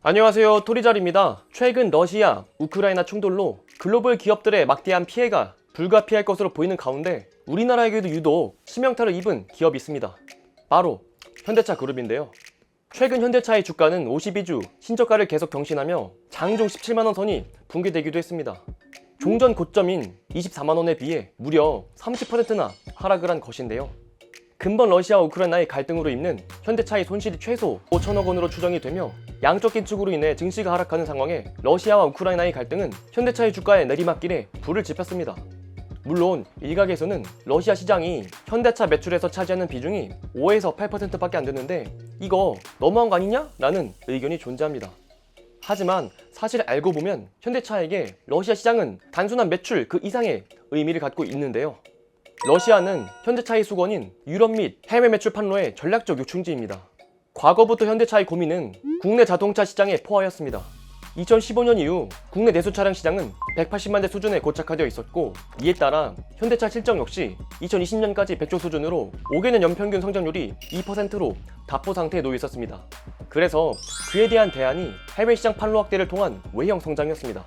안녕하세요, 토리잘입니다. 최근 러시아, 우크라이나 충돌로 글로벌 기업들의 막대한 피해가 불가피할 것으로 보이는 가운데 우리나라에게도 유독 치명타를 입은 기업이 있습니다. 바로 현대차 그룹인데요. 최근 현대차의 주가는 52주 신저가를 계속 경신하며 장중 17만원 선이 붕괴되기도 했습니다. 종전 고점인 24만원에 비해 무려 30%나 하락을 한 것인데요. 근본 러시아와 우크라이나의 갈등으로 인는 현대차의 손실이 최소 5천억 원으로 추정이 되며 양적 긴축으로 인해 증시가 하락하는 상황에 러시아와 우크라이나의 갈등은 현대차의 주가의 내리막길에 불을 지폈습니다. 물론 일각에서는 러시아 시장이 현대차 매출에서 차지하는 비중이 5에서 8%밖에 안 되는데 이거 너무한 거 아니냐? 라는 의견이 존재합니다. 하지만 사실 알고 보면 현대차에게 러시아 시장은 단순한 매출 그 이상의 의미를 갖고 있는데요. 러시아는 현대차의 수건인 유럽 및 해외 매출 판로의 전략적 요충지입니다. 과거부터 현대차의 고민은 국내 자동차 시장의 포화였습니다. 2015년 이후 국내 내수 차량 시장은 180만 대 수준에 고착화되어 있었고, 이에 따라 현대차 실적 역시 2020년까지 100조 수준으로 5개년 연평균 성장률이 2%로 답보 상태에 놓여 있었습니다. 그래서 그에 대한 대안이 해외 시장 판로 확대를 통한 외형 성장이었습니다.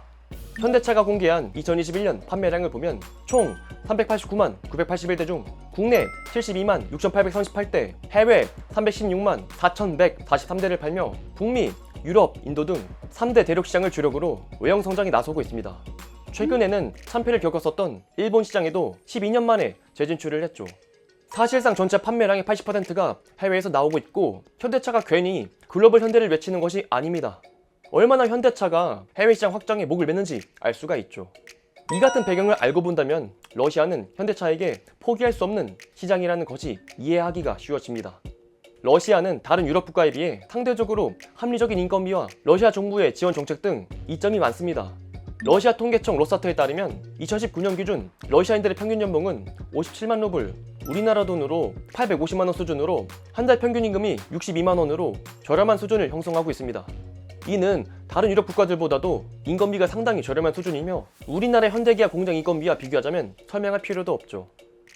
현대차가 공개한 2021년 판매량을 보면 총 389만 981대 중 국내 72만 6,838대, 해외 316만 4,143대를 팔며 북미, 유럽, 인도 등 3대 대륙 시장을 주력으로 외형 성장에 나서고 있습니다. 최근에는 참패를 겪었었던 일본 시장에도 12년 만에 재진출을 했죠. 사실상 전체 판매량의 80%가 해외에서 나오고 있고, 현대차가 괜히 글로벌 현대를 외치는 것이 아닙니다. 얼마나 현대차가 해외 시장 확장에 목을 맸는지 알 수가 있죠. 이 같은 배경을 알고 본다면 러시아는 현대차에게 포기할 수 없는 시장이라는 것이 이해하기가 쉬워집니다. 러시아는 다른 유럽 국가에 비해 상대적으로 합리적인 인건비와 러시아 정부의 지원 정책 등 이점이 많습니다. 러시아 통계청 로스타트에 따르면 2019년 기준 러시아인들의 평균 연봉은 57만 루블, 우리나라 돈으로 850만원 수준으로 한 달 평균 임금이 62만원으로 저렴한 수준을 형성하고 있습니다. 이는 다른 유럽 국가들보다도 인건비가 상당히 저렴한 수준이며 우리나라의 현대기아 공장 인건비와 비교하자면 설명할 필요도 없죠.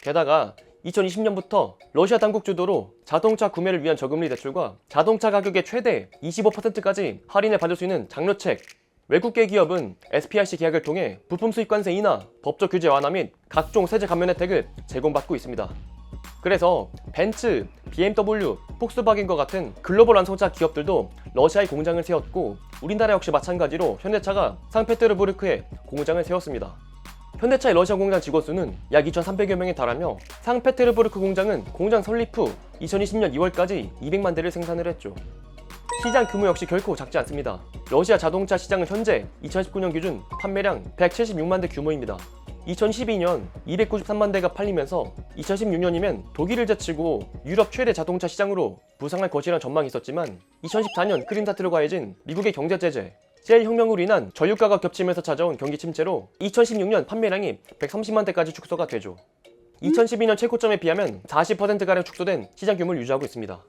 게다가 2020년부터 러시아 당국 주도로 자동차 구매를 위한 저금리 대출과 자동차 가격의 최대 25%까지 할인을 받을 수 있는 장려책, 외국계 기업은 SPIC 계약을 통해 부품 수입 관세 인하, 법적 규제 완화 및 각종 세제 감면 혜택을 제공받고 있습니다. 그래서 벤츠, BMW, 폭스바겐과 같은 글로벌 완성차 기업들도 러시아에 공장을 세웠고, 우리나라 역시 마찬가지로 현대차가 상페테르부르크에 공장을 세웠습니다. 현대차의 러시아 공장 직원 수는 약 2,300여 명에 달하며 상페테르부르크 공장은 공장 설립 후 2020년 2월까지 200만 대를 생산을 했죠. 시장 규모 역시 결코 작지 않습니다. 러시아 자동차 시장은 현재 2019년 기준 판매량 176만 대 규모입니다. 2012년 293만 대가 팔리면서 2016년이면 독일을 제치고 유럽 최대 자동차 시장으로 부상할 것이라는 전망이 있었지만 2014년 크림 사태로 가해진 미국의 경제 제재, 셀 혁명으로 인한 전유가가 겹치면서 찾아온 경기 침체로 2016년 판매량이 130만 대까지 축소가 되죠. 2012년 최고점에 비하면 40%가량 축소된 시장 규모를 유지하고 있습니다.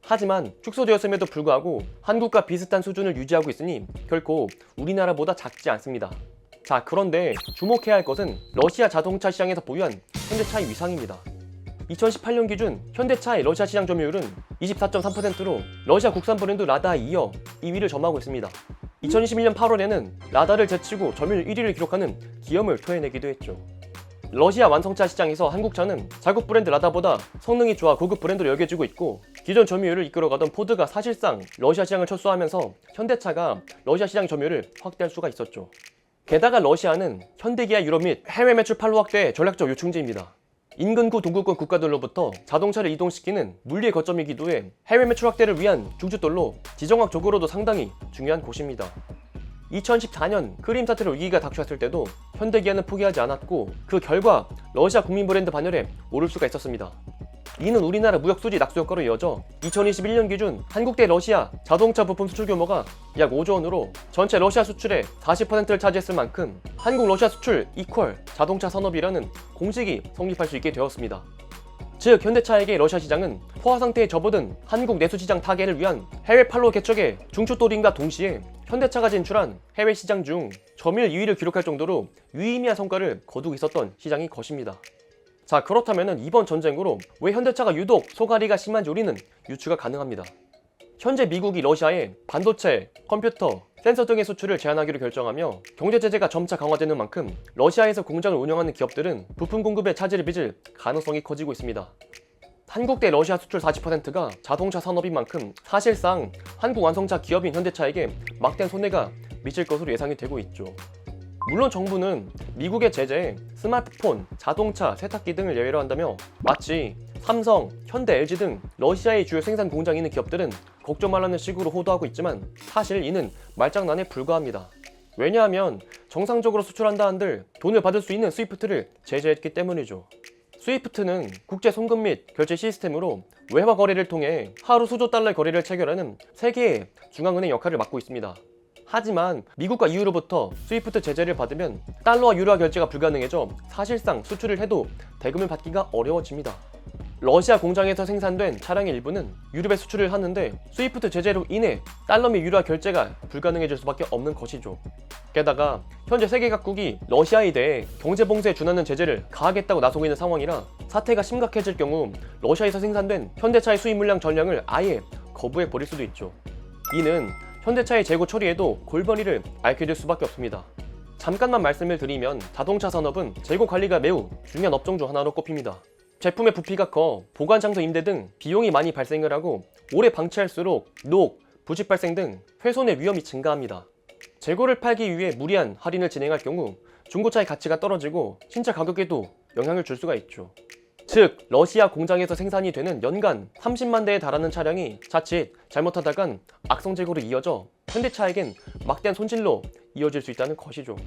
하지만 축소되었음에도 불구하고 한국과 비슷한 수준을 유지하고 있으니 결코 우리나라보다 작지 않습니다. 자, 그런데 주목해야 할 것은 러시아 자동차 시장에서 보유한 현대차의 위상입니다. 2018년 기준 현대차의 러시아 시장 점유율은 24.3%로 러시아 국산 브랜드 라다에 이어 2위를 점하고 있습니다. 2021년 8월에는 라다를 제치고 점유율 1위를 기록하는 기염을 토해내기도 했죠. 러시아 완성차 시장에서 한국차는 자국 브랜드 라다보다 성능이 좋아 고급 브랜드로 여겨지고 있고, 기존 점유율을 이끌어가던 포드가 사실상 러시아 시장을 철수하면서 현대차가 러시아 시장 점유율을 확대할 수가 있었죠. 게다가 러시아는 현대기아 유럽 및 해외 매출 판로 확대의 전략적 요충지입니다. 인근구 동구권 국가들로부터 자동차를 이동시키는 물리의 거점이기도 해 해외 매출 확대를 위한 중추돌로 지정학적으로도 상당히 중요한 곳입니다. 2014년 크림 사태로 위기가 닥쳤을 때도 현대기아는 포기하지 않았고, 그 결과 러시아 국민 브랜드 반열에 오를 수가 있었습니다. 이는 우리나라 무역 수지 낙수 효과로 이어져 2021년 기준 한국 대 러시아 자동차 부품 수출 규모가 약 5조 원으로 전체 러시아 수출의 40%를 차지했을 만큼 한국 러시아 수출 이퀄 자동차 산업이라는 공식이 성립할 수 있게 되었습니다. 즉 현대차에게 러시아 시장은 포화 상태에 접어든 한국 내수 시장 타개를 위한 해외 판로 개척의 중추돌임과 동시에 현대차가 진출한 해외 시장 중 점유율 2위를 기록할 정도로 유의미한 성과를 거두고 있었던 시장인 것입니다. 자, 그렇다면 이번 전쟁으로 왜 현대차가 유독 소가리가 심한지 우리는 유추가 가능합니다. 현재 미국이 러시아에 반도체, 컴퓨터, 센서 등의 수출을 제한하기로 결정하며 경제 제재가 점차 강화되는 만큼 러시아에서 공장을 운영하는 기업들은 부품 공급에 차질을 빚을 가능성이 커지고 있습니다. 한국대 러시아 수출 40%가 자동차 산업인 만큼 사실상 한국 완성차 기업인 현대차에게 막대한 손해가 미칠 것으로 예상이 되고 있죠. 물론 정부는 미국의 제재에 스마트폰, 자동차, 세탁기 등을 예외로 한다며 마치 삼성, 현대, LG 등 러시아의 주요 생산 공장이 있는 기업들은 걱정 말라는 식으로 호도하고 있지만 사실 이는 말장난에 불과합니다. 왜냐하면 정상적으로 수출한다 한들 돈을 받을 수 있는 스위프트를 제재했기 때문이죠. 스위프트는 국제 송금 및 결제 시스템으로 외화 거래를 통해 하루 수조 달러의 거래를 체결하는 세계의 중앙은행 역할을 맡고 있습니다. 하지만 미국과 EU로부터 스위프트 제재를 받으면 달러와 유로화 결제가 불가능해져 사실상 수출을 해도 대금을 받기가 어려워집니다. 러시아 공장에서 생산된 차량의 일부는 유럽에 수출을 하는데 스위프트 제재로 인해 달러 및 유로화 결제가 불가능해질 수밖에 없는 것이죠. 게다가 현재 세계 각국이 러시아에 대해 경제봉쇄에 준하는 제재를 가하겠다고 나서고 있는 상황이라 사태가 심각해질 경우 러시아에서 생산된 현대차의 수입 물량 전량을 아예 거부해버릴 수도 있죠. 이는 현대차의 재고 처리에도 골머리를 앓게 될 수밖에 없습니다. 잠깐만 말씀을 드리면 자동차 산업은 재고 관리가 매우 중요한 업종 중 하나로 꼽힙니다. 제품의 부피가 커 보관 장소 임대 등 비용이 많이 발생을 하고 오래 방치할수록 녹, 부식 발생 등 훼손의 위험이 증가합니다. 재고를 팔기 위해 무리한 할인을 진행할 경우 중고차의 가치가 떨어지고 신차 가격에도 영향을 줄 수가 있죠. 즉 러시아 공장에서 생산이 되는 연간 30만 대에 달하는 차량이 자칫 잘못하다간 악성 재고로 이어져 현대차에겐 막대한 손실로 이어질 수 있다는 것이죠.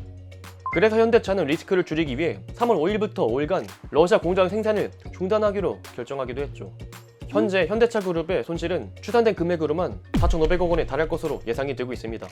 그래서 현대차는 리스크를 줄이기 위해 3월 5일부터 5일간 러시아 공장 생산을 중단하기로 결정하기도 했죠. 현재 현대차 그룹의 손실은 추산된 금액으로만 4,500억 원에 달할 것으로 예상이 되고 있습니다.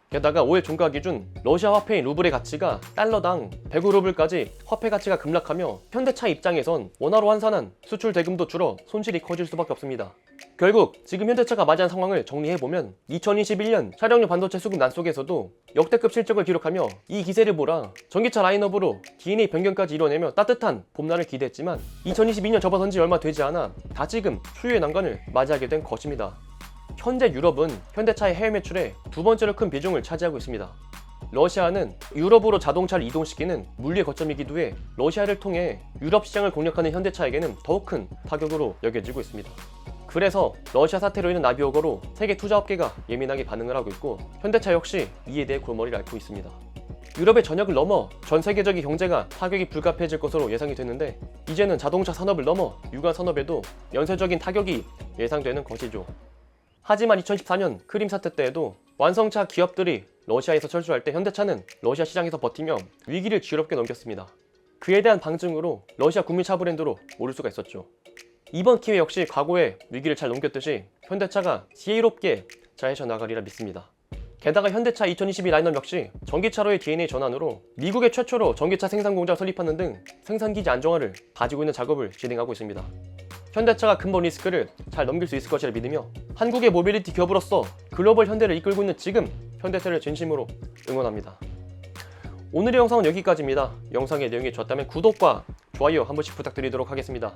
게다가 5일 종가 기준 러시아 화폐인 루블의 가치가 달러당 105루블까지 화폐 가치가 급락하며 현대차 입장에선 원화로 환산한 수출 대금도 줄어 손실이 커질 수밖에 없습니다. 결국 지금 현대차가 맞이한 상황을 정리해보면 2021년 차량용 반도체 수급 난 속에서도 역대급 실적을 기록하며 이 기세를 몰아 전기차 라인업으로 DNA 변경까지 이뤄내며 따뜻한 봄날을 기대했지만 2022년 접어선 지 얼마 되지 않아 다지금 수요의 난관을 맞이하게 된 것입니다. 현재 유럽은 현대차의 해외 매출의 두 번째로 큰 비중을 차지하고 있습니다. 러시아는 유럽으로 자동차를 이동시키는 물류의 거점이기도 해 러시아를 통해 유럽 시장을 공략하는 현대차에게는 더욱 큰 타격으로 여겨지고 있습니다. 그래서 러시아 사태로 인한 나비효과로 세계 투자업계가 예민하게 반응을 하고 있고 현대차 역시 이에 대해 골머리를 앓고 있습니다. 유럽의 전역을 넘어 전 세계적인 경제가 타격이 불가피해질 것으로 예상이 됐는데 이제는 자동차 산업을 넘어 유관 산업에도 연쇄적인 타격이 예상되는 것이죠. 하지만 2014년 크림 사태 때에도 완성차 기업들이 러시아에서 철수할 때 현대차는 러시아 시장에서 버티며 위기를 지혜롭게 넘겼습니다. 그에 대한 방증으로 러시아 국민차 브랜드로 오를 수가 있었죠. 이번 기회 역시 과거에 위기를 잘 넘겼듯이 현대차가 지혜롭게 잘 헤쳐나가리라 믿습니다. 게다가 현대차 2022 라인업 역시 전기차로의 DNA 전환으로 미국의 최초로 전기차 생산 공장 설립하는 등 생산기지 안정화를 가지고 있는 작업을 진행하고 있습니다. 현대차가 근본 리스크를 잘 넘길 수 있을 것이라 믿으며 한국의 모빌리티 기업으로서 글로벌 현대를 이끌고 있는 지금 현대차를 진심으로 응원합니다. 오늘의 영상은 여기까지입니다. 영상의 내용이 좋았다면 구독과 좋아요 한 번씩 부탁드리도록 하겠습니다.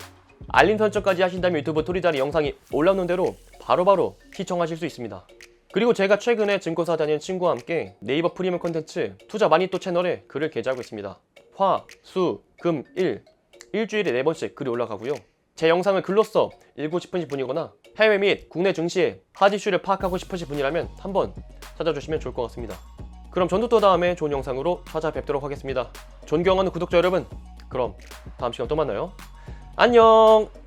알림 설정까지 하신다면 유튜브 토리자리 영상이 올라오는 대로 바로바로 시청하실 수 있습니다. 그리고 제가 최근에 증권사 다니는 친구와 함께 네이버 프리미엄 콘텐츠 투자 마니또 채널에 글을 게재하고 있습니다. 화, 수, 금, 일 일주일에 4번씩 글이 올라가고요. 제 영상을 글로써 읽고 싶으신 분이거나 해외 및 국내 증시의 핫 이슈를 파악하고 싶으신 분이라면 한번 찾아주시면 좋을 것 같습니다. 그럼 저는 또 다음에 좋은 영상으로 찾아뵙도록 하겠습니다. 존경하는 구독자 여러분, 그럼 다음 시간 또 만나요. 안녕!